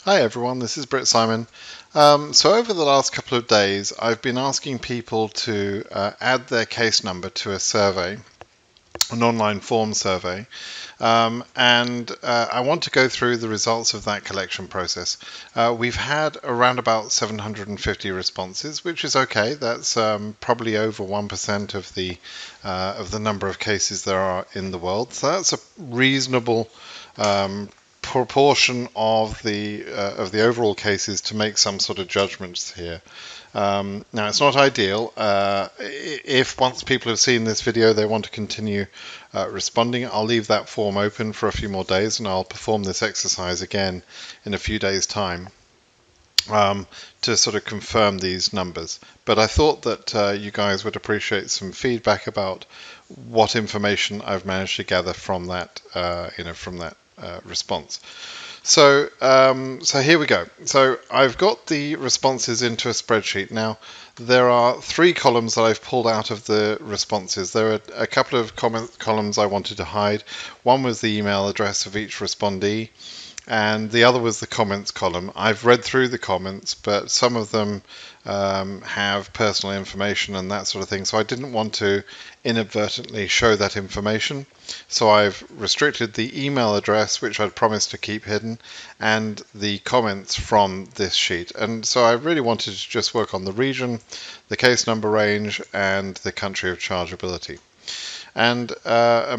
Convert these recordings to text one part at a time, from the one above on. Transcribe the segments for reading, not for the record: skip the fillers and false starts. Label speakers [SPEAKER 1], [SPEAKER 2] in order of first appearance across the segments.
[SPEAKER 1] Hi everyone, this is BritSimon. So over the last couple of days, I've been asking people to add their case number to a survey, an online form survey, and I want to go through the results of that collection process. We've had around about 750 responses, which is okay. That's probably over 1% of the number of cases there are in the world. So that's a reasonable proportion of the overall cases to make some sort of judgments here. Now, it's not ideal. If once people have seen this video, they want to continue responding, I'll leave that form open for a few more days, and I'll perform this exercise again in a few days' time to sort of confirm these numbers. But I thought that you guys would appreciate some feedback about what information I've managed to gather from that, response. So here we go. So I've got the responses into a spreadsheet. Now, there are 3 columns that I've pulled out of the responses. There are a couple of columns I wanted to hide. One was the email address of each respondee, and the other was the comments column. I've read through the comments, but some of them have personal information and that sort of thing, so I didn't want to inadvertently show that information. So I've restricted the email address, which I'd promised to keep hidden, and the comments from this sheet. And so I really wanted to just work on the region, the case number range, and the country of chargeability. And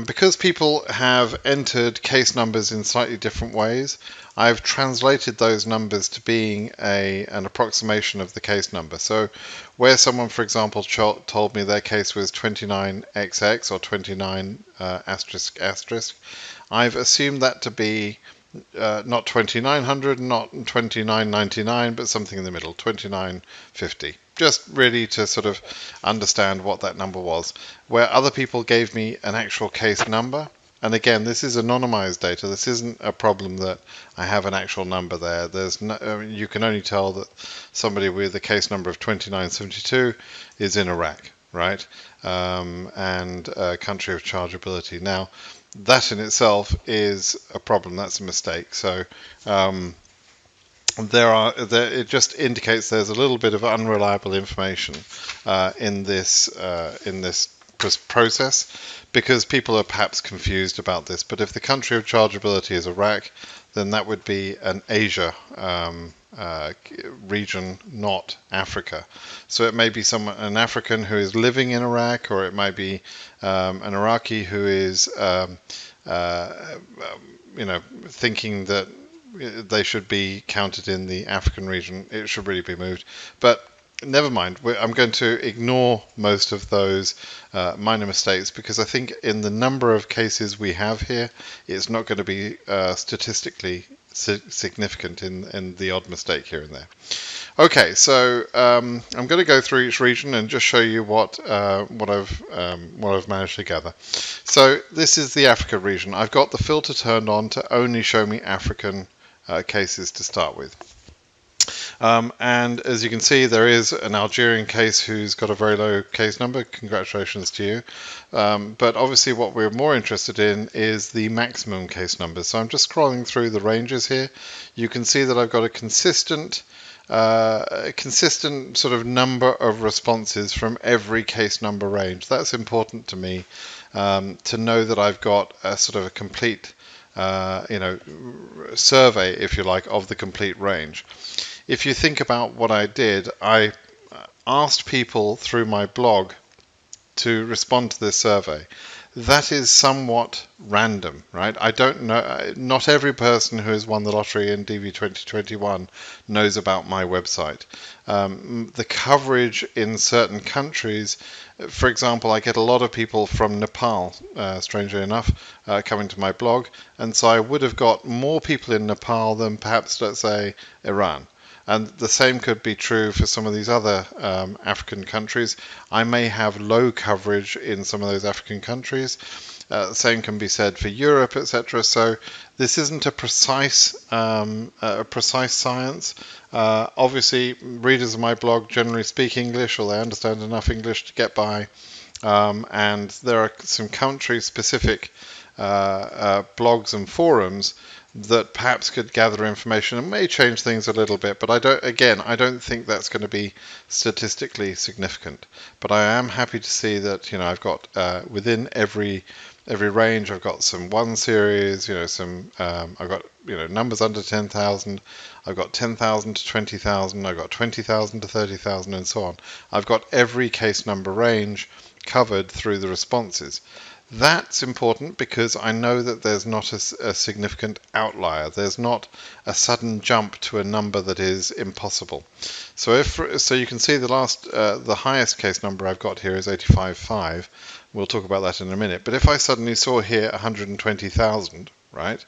[SPEAKER 1] because people have entered case numbers in slightly different ways, I've translated those numbers to being an approximation of the case number. So where someone, for example, told me their case was 29XX or 29 asterisk asterisk, I've assumed that to be not 2900, not 2999, but something in the middle, 2950. Just really to sort of understand what that number was. Where other people gave me an actual case number, and again, this is anonymized data. This isn't a problem that I have an actual number there. You can only tell that somebody with a case number of 2972 is in Iraq, right? And country of chargeability. Now, that in itself is a problem. That's a mistake. So it just indicates there's a little bit of unreliable information in this process, because people are perhaps confused about this. But if the country of chargeability is Iraq, then that would be an Asia region, not Africa. So it may be an African who is living in Iraq, or it might be an Iraqi who is thinking that they should be counted in the African region. It should really be moved. But never mind. I'm going to ignore most of those minor mistakes, because I think in the number of cases we have here, it's not going to be statistically significant in the odd mistake here and there. Okay, so I'm going to go through each region and just show you what I've managed to gather. So this is the Africa region. I've got the filter turned on to only show me African cases to start with. And as you can see, there is an Algerian case who's got a very low case number. Congratulations to you. But obviously what we're more interested in is the maximum case number. So I'm just scrolling through the ranges here. You can see that I've got a consistent sort of number of responses from every case number range. That's important to me, to know that I've got a sort of a complete survey, if you like, of the complete range. If you think about what I did, I asked people through my blog to respond to this survey. That is somewhat random, right? I don't know. Not every person who has won the lottery in DV2021 knows about my website. The coverage in certain countries, for example, I get a lot of people from Nepal, strangely enough, coming to my blog, and so I would have got more people in Nepal than perhaps, let's say, Iran. And the same could be true for some of these other African countries. I may have low coverage in some of those African countries. The same can be said for Europe, etc. So this isn't a precise science. Obviously, readers of my blog generally speak English, or they understand enough English to get by. And there are some country-specific blogs and forums that perhaps could gather information and may change things a little bit. But I don't think that's going to be statistically significant. But I am happy to see that I've got within every range I've got some 1 series, I've got numbers under 10,000. I've got 10,000 to 20,000. I've got 20,000 to 30,000, and so on. I've got every case number range covered through the responses. That's important because I know that there's not a significant outlier. There's not a sudden jump to a number that is impossible. So you can see the highest case number I've got here is 85.5. We'll talk about that in a minute. But if I suddenly saw here 120,000, right?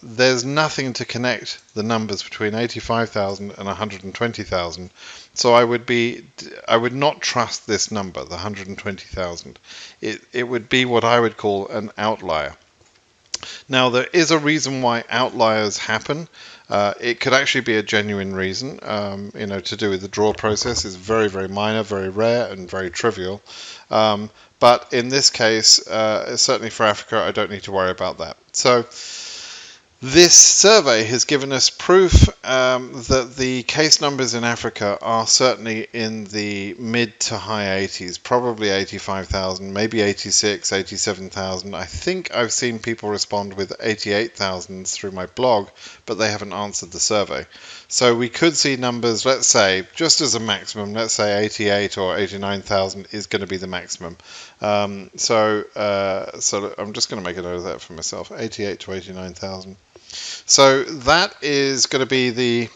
[SPEAKER 1] There's nothing to connect the numbers between 85,000 and 120,000. So I would not trust this number, the 120,000. It would be what I would call an outlier. Now, there is a reason why outliers happen. It could actually be a genuine reason, to do with the draw process. Is very, very minor, very rare, and very trivial. But in this case, certainly for Africa, I don't need to worry about that. So this survey has given us proof that the case numbers in Africa are certainly in the mid to high 80s, probably 85,000, maybe 86, 87,000. I think I've seen people respond with 88,000 through my blog, but they haven't answered the survey. So we could see numbers, let's say, just as a maximum, let's say 88 or 89,000 is going to be the maximum. So I'm just going to make a note of that for myself, 88 to 89,000. So that is going to be the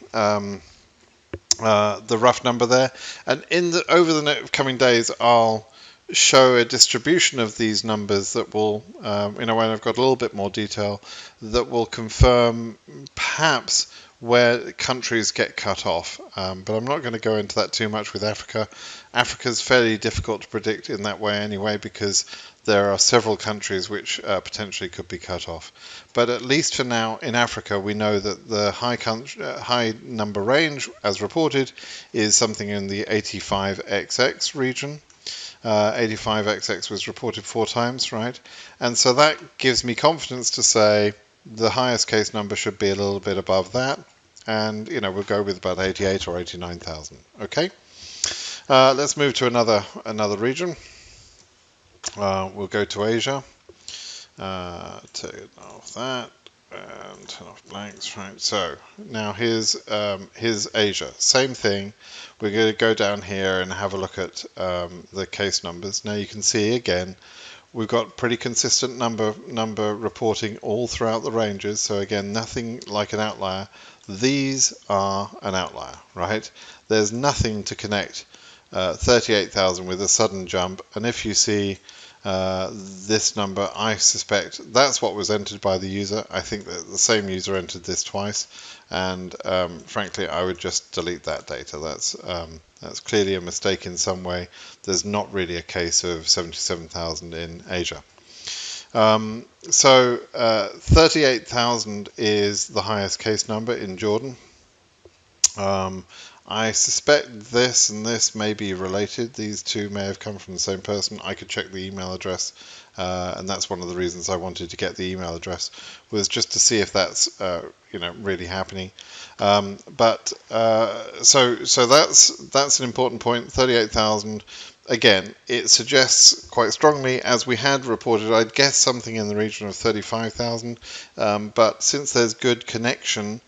[SPEAKER 1] rough number there, and over the coming days I'll show a distribution of these numbers that will, when I've got a little bit more detail, that will confirm perhaps where countries get cut off. But I'm not going to go into that too much with Africa. Africa's fairly difficult to predict in that way anyway, because there are several countries which potentially could be cut off. But at least for now, in Africa, we know that the high number range, as reported, is something in the 85XX region. 85XX was reported 4 times, right? And so that gives me confidence to say the highest case number should be a little bit above that. And, we'll go with about 88 or 89,000. Okay? Let's move to another region. We'll go to Asia. Turn off that and turn off blanks. Right. So now here's Asia. Same thing. We're going to go down here and have a look at the case numbers. Now you can see again we've got pretty consistent number reporting all throughout the ranges. So again, nothing like an outlier. These are an outlier, right? There's nothing to connect 38,000 with a sudden jump, and if you see this number, I suspect that's what was entered by the user. I think that the same user entered this twice, and frankly I would just delete that data. That's clearly a mistake in some way. There's not really a case of 77,000 in Asia. So 38,000 is the highest case number in Jordan. I suspect this and this may be related. These two may have come from the same person. I could check the email address, and that's one of the reasons I wanted to get the email address, was just to see if that's really happening. So that's an important point. 38,000. Again, it suggests quite strongly, as we had reported, I'd guess something in the region of 35,000. But since there's good connection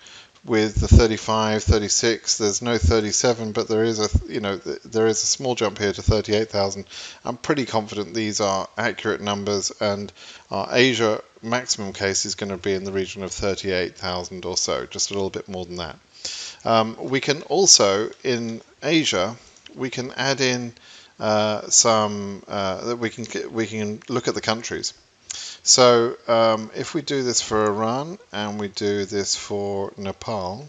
[SPEAKER 1] with the 35, 36, there's no 37, but there is a small jump here to 38,000. I'm pretty confident these are accurate numbers, and our Asia maximum case is going to be in the region of 38,000 or so, just a little bit more than that. We can also, in Asia, we can add in we can look at the countries. So if we do this for Iran and we do this for Nepal,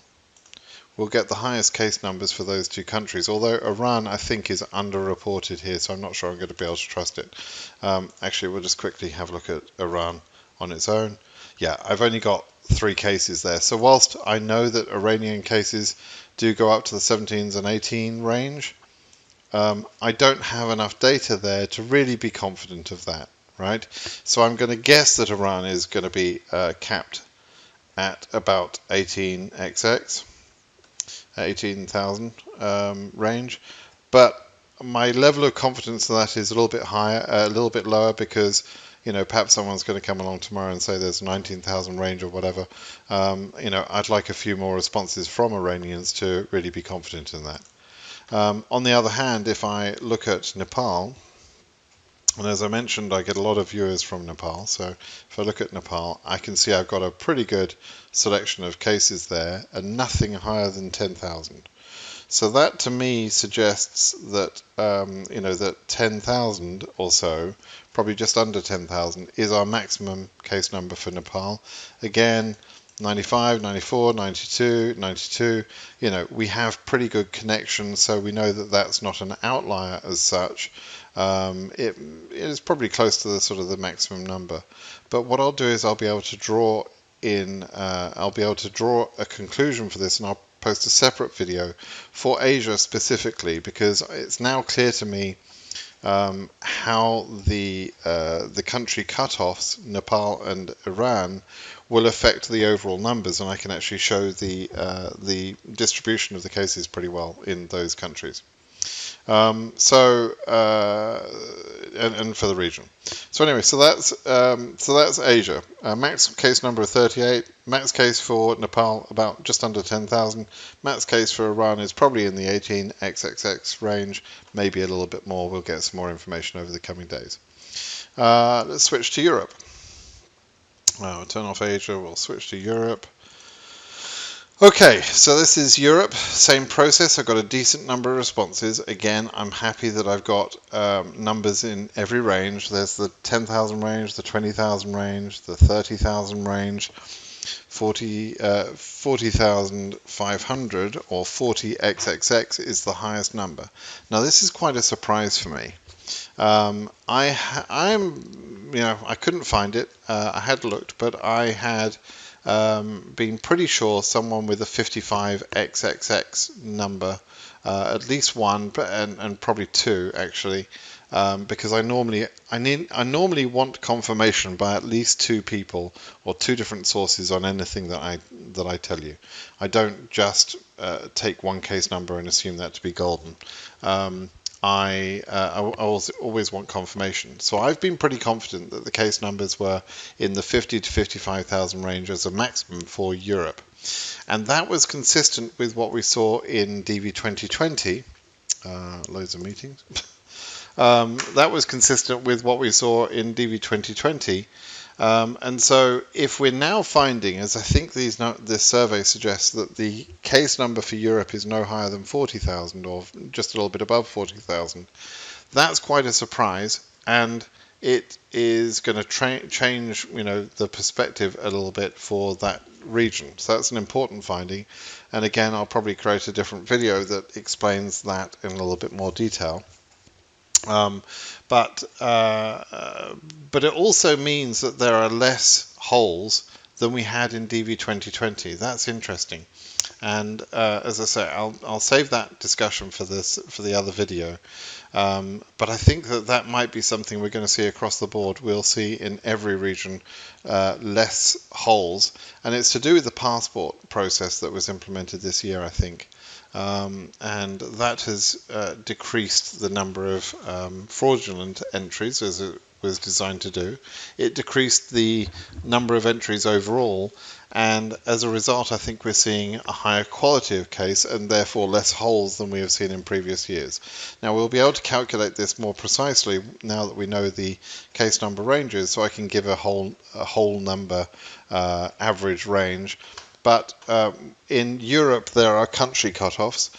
[SPEAKER 1] we'll get the highest case numbers for those two countries, although Iran I think is underreported here, so I'm not sure I'm going to be able to trust it. Actually, we'll just quickly have a look at Iran on its own. Yeah, I've only got 3 cases there. So whilst I know that Iranian cases do go up to the 17s and 18 range, I don't have enough data there to really be confident of that. right? So I'm going to guess that Iran is going to be capped at about 18xx, 18,000 range, but my level of confidence in that is a little bit higher, a little bit lower, because perhaps someone's going to come along tomorrow and say there's 19,000 range or whatever. I'd like a few more responses from Iranians to really be confident in that. On the other hand, if I look at Nepal, and as I mentioned, I get a lot of viewers from Nepal, so if I look at Nepal, I can see I've got a pretty good selection of cases there, and nothing higher than 10,000. So that to me suggests that that 10,000 or so, probably just under 10,000, is our maximum case number for Nepal. Again, 95, 94, 92, 92. We have pretty good connections, so we know that that's not an outlier as such. It is probably close to the sort of the maximum number. But what I'll do is I'll be able to draw a conclusion for this, and I'll post a separate video for Asia specifically, because it's now clear to me how the country cutoffs, Nepal and Iran, will affect the overall numbers, and I can actually show the distribution of the cases pretty well in those countries. And for the region. So anyway, so that's Asia. Max case number of 38. Max case for Nepal about just under 10,000. Max case for Iran is probably in the 18xxx range, maybe a little bit more. We'll get some more information over the coming days. Let's switch to Europe. We'll turn off Asia. We'll switch to Europe. Okay, so this is Europe, same process. I've got a decent number of responses. Again, I'm happy that I've got numbers in every range. There's the 10,000 range, the 20,000 range, the 30,000 range, 40,500 or 40xxx is the highest number. Now this is quite a surprise for me. I couldn't find it. I had looked, but I had been pretty sure someone with a 55xxx number, at least one, and probably two actually, because I normally want confirmation by at least two people or two different sources on anything that I tell you. I don't just take one case number and assume that to be golden. I always want confirmation. So I've been pretty confident that the case numbers were in the 50 to 55,000 range as a maximum for Europe. And that was consistent with what we saw in DV2020. Loads of meetings. That was consistent with what we saw in DV2020. And so if we're now finding, as I think this survey suggests, that the case number for Europe is no higher than 40,000 or just a little bit above 40,000, that's quite a surprise, and it is going to change the perspective a little bit for that region. So that's an important finding, and again I'll probably create a different video that explains that in a little bit more detail. But it also means that there are less holes than we had in DV2020. That's interesting. And as I say, I'll save that discussion for the other video. But I think that might be something we're going to see across the board. We'll see in every region less holes, and it's to do with the passport process that was implemented this year, I think. And that has decreased the number of fraudulent entries, as it was designed to do. It decreased the number of entries overall, and as a result I think we're seeing a higher quality of case and therefore less holes than we have seen in previous years. Now we'll be able to calculate this more precisely now that we know the case number ranges, so I can give a whole number average range. But in Europe there are country cutoffs.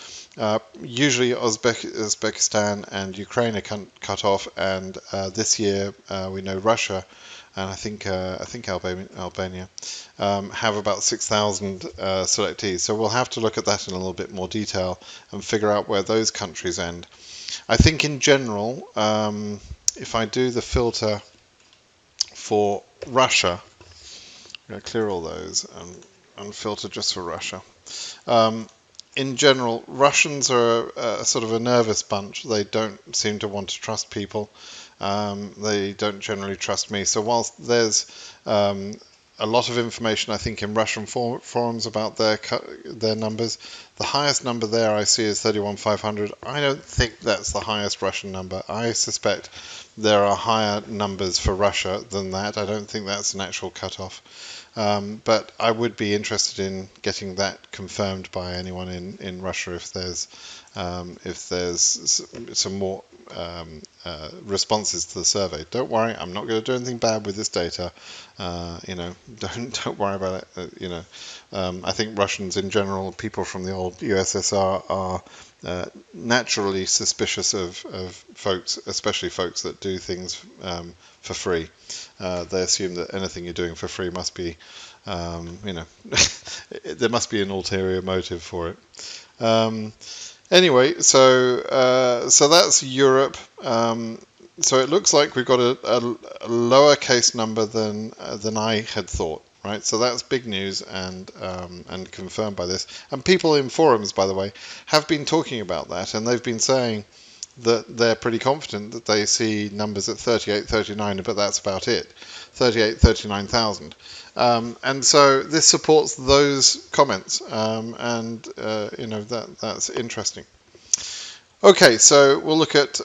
[SPEAKER 1] Usually Uzbekistan and Ukraine are cut off, and this year we know Russia and I think Albania have about 6,000 selectees. So we'll have to look at that in a little bit more detail and figure out where those countries end. I think in general, if I do the filter for Russia, I'm going to clear all those and filter just for Russia. In general, Russians are sort of a nervous bunch. They don't seem to want to trust people. They don't generally trust me. So whilst there's a lot of information, I think, in Russian forums about their numbers, the highest number there I see is 31,500. I don't think that's the highest Russian number. I suspect there are higher numbers for Russia than that. I don't think that's an actual cutoff. But I would be interested in getting that confirmed by anyone in Russia if there's some more responses to the survey. Don't worry, I'm not going to do anything bad with this data. Don't worry about it. I think Russians in general, people from the old USSR, are naturally suspicious of folks, especially folks that do things for free. They assume that anything you're doing for free must be, there must be an ulterior motive for it. Anyway, so that's Europe. So it looks like we've got a lower case number than I had thought. Right, so that's big news and confirmed by this. And people in forums, by the way, have been talking about that, and they've been saying that they're pretty confident that they see numbers at 38, 39, but that's about it, 38, 39,000. And so this supports those comments, that's interesting. Okay, so we'll look at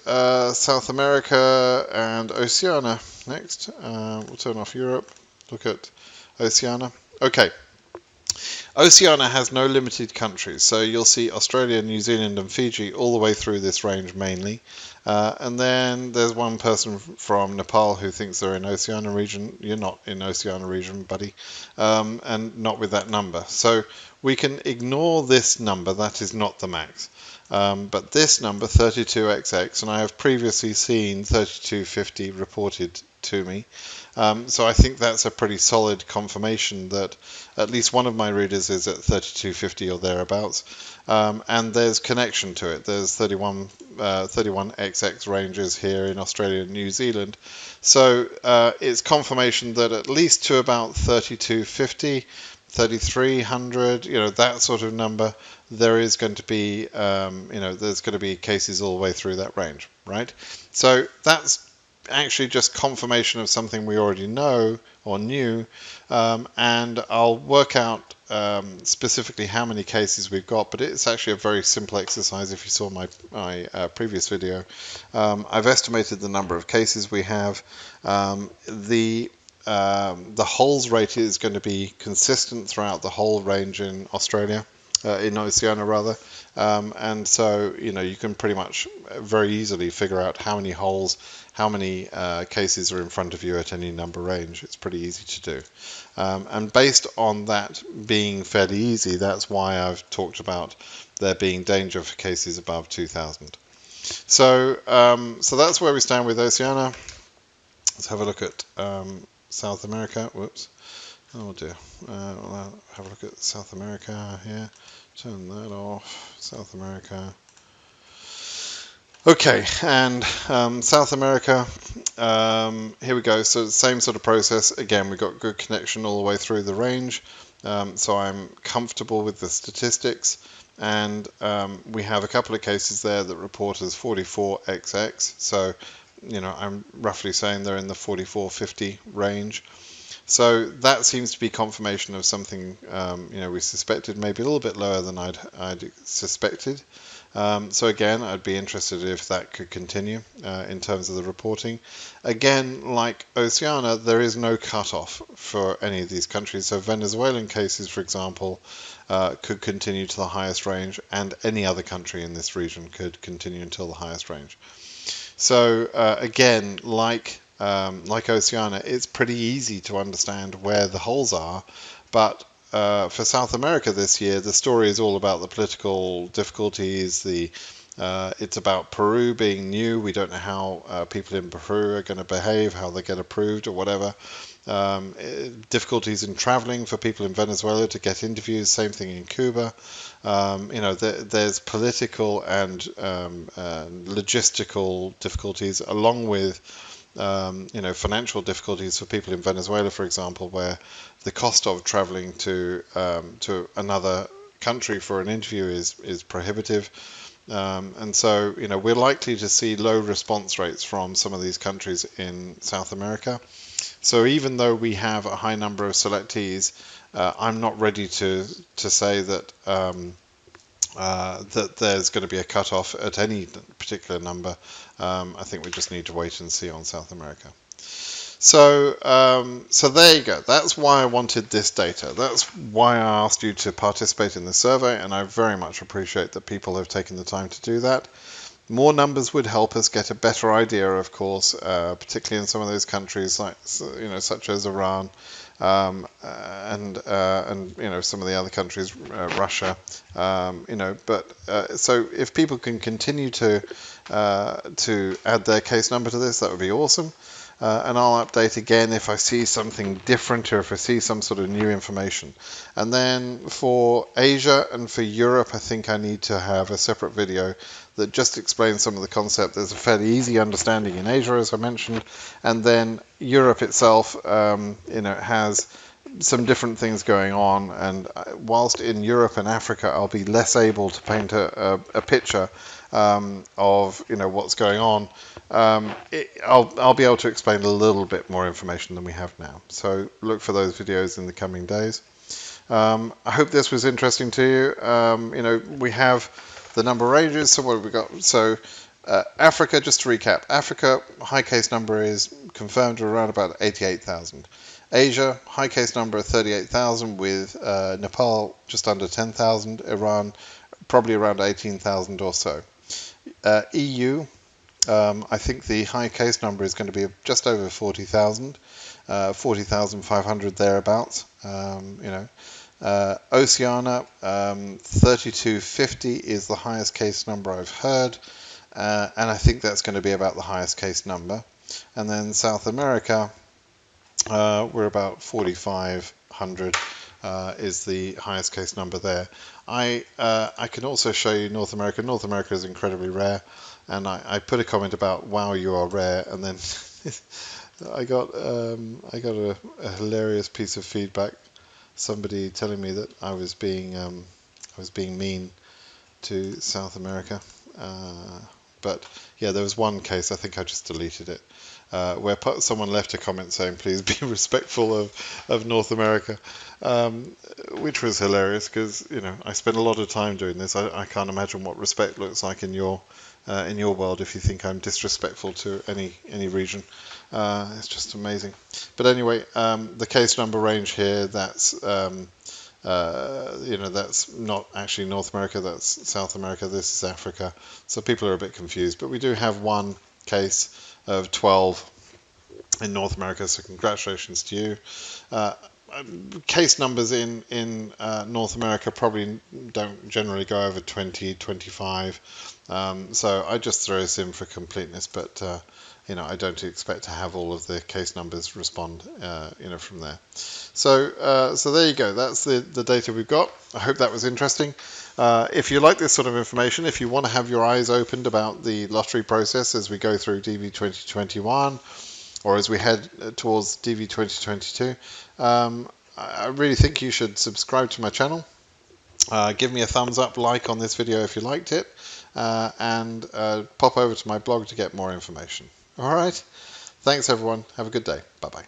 [SPEAKER 1] South America and Oceania next. We'll turn off Europe, look at Oceania. Okay. Oceania has no limited countries, so you'll see Australia, New Zealand and Fiji all the way through this range mainly. And then there's one person from Nepal who thinks they're in Oceania region. You're not in Oceania region, buddy, and not with that number. So we can ignore this number, that is not the max. But this number, 32XX, and I have previously seen 3250 reported to me. So I think that's a pretty solid confirmation that at least one of my readers is at 3250 or thereabouts. And there's connection to it. There's 31XX ranges here in Australia and New Zealand. So it's confirmation that at least to about 3250, 3300, that sort of number, there is going to be, there's going to be cases all the way through that range, right? So that's actually just confirmation of something we already know or knew, and I'll work out specifically how many cases we've got, but it's actually a very simple exercise. If you saw my previous video, I've estimated the number of cases we have. The holes rate is going to be consistent throughout the whole range in Australia, in Oceania rather, and so you can pretty much very easily figure out how many holes, how many cases are in front of you at any number range. It's pretty easy to do, and based on that being fairly easy, that's why I've talked about there being danger for cases above 2,000. So that's where we stand with Oceania. Let's have a look at South America. Whoops. Oh dear. We'll have a look at South America here. Turn that off. South America. Okay, and South America, here we go. So the same sort of process. Again, we've got good connection all the way through the range. So I'm comfortable with the statistics. And we have a couple of cases there that report as 44XX. So, I'm roughly saying they're in the 4450 range. So that seems to be confirmation of something, we suspected, maybe a little bit lower than I'd suspected. So again, I'd be interested if that could continue in terms of the reporting. Again, like Oceania, there is no cutoff for any of these countries. So Venezuelan cases, for example, could continue to the highest range, and any other country in this region could continue until the highest range. So again, like Oceania, it's pretty easy to understand where the holes are, but for South America this year, the story is all about the political difficulties. It's about Peru being new. We don't know how people in Peru are going to behave, how they get approved or whatever. Difficulties in traveling for people in Venezuela to get interviews. Same thing in Cuba. There's political and logistical difficulties, along with financial difficulties for people in Venezuela, for example, where the cost of traveling to another country for an interview is prohibitive. And so, we're likely to see low response rates from some of these countries in South America. So even though we have a high number of selectees, I'm not ready to say that that there's going to be a cutoff at any particular number. I think we just need to wait and see on South America. So, so there you go. That's why I wanted this data. That's why I asked you to participate in the survey, and I very much appreciate that people have taken the time to do that. More numbers would help us get a better idea, of course, particularly in some of those countries like, such as Iran, and some of the other countries, Russia, But so if people can continue to add their case number to this, that would be awesome. And I'll update again if I see something different or if I see some sort of new information. And then for Asia and for Europe, I think I need to have a separate video that just explains some of the concept. There's a fairly easy understanding in Asia, as I mentioned, and then Europe itself, has some different things going on. And whilst in Europe and Africa, I'll be less able to paint a picture of what's going on. I'll be able to explain a little bit more information than we have now. So look for those videos in the coming days. I hope this was interesting to you. We have the number ranges. So what have we got? So Africa, just to recap, Africa high case number is confirmed around about 88,000. Asia high case number of 38,000 with Nepal just under 10,000, Iran probably around 18,000 or so. EU, I think the high case number is going to be just over 40,000, 40,500 thereabouts. Oceania, 3250 is the highest case number I've heard, and I think that's going to be about the highest case number. And then South America, we're about 4,500 is the highest case number there. I can also show you North America. North America is incredibly rare, and I put a comment about "Wow, you are rare," and then I got a hilarious piece of feedback. Somebody telling me that I was being mean to South America, but yeah, there was one case. I think I just deleted it. Where someone left a comment saying, please be respectful of North America, which was hilarious because, I spend a lot of time doing this. I can't imagine what respect looks like in your world if you think I'm disrespectful to any region. It's just amazing. But anyway, the case number range here, that's that's not actually North America, that's South America, this is Africa. So people are a bit confused, but we do have one case of 12 in North America, so congratulations to you. Case numbers in North America probably don't generally go over 20, 25, so I just throw this in for completeness, but I don't expect to have all of the case numbers respond from there. So there you go, that's the data we've got. I hope that was interesting. If you like this sort of information, if you want to have your eyes opened about the lottery process as we go through DV2021 or as we head towards DV2022, I really think you should subscribe to my channel. Give me a thumbs up, like on this video if you liked it, and pop over to my blog to get more information. All right, thanks everyone. Have a good day. Bye-bye.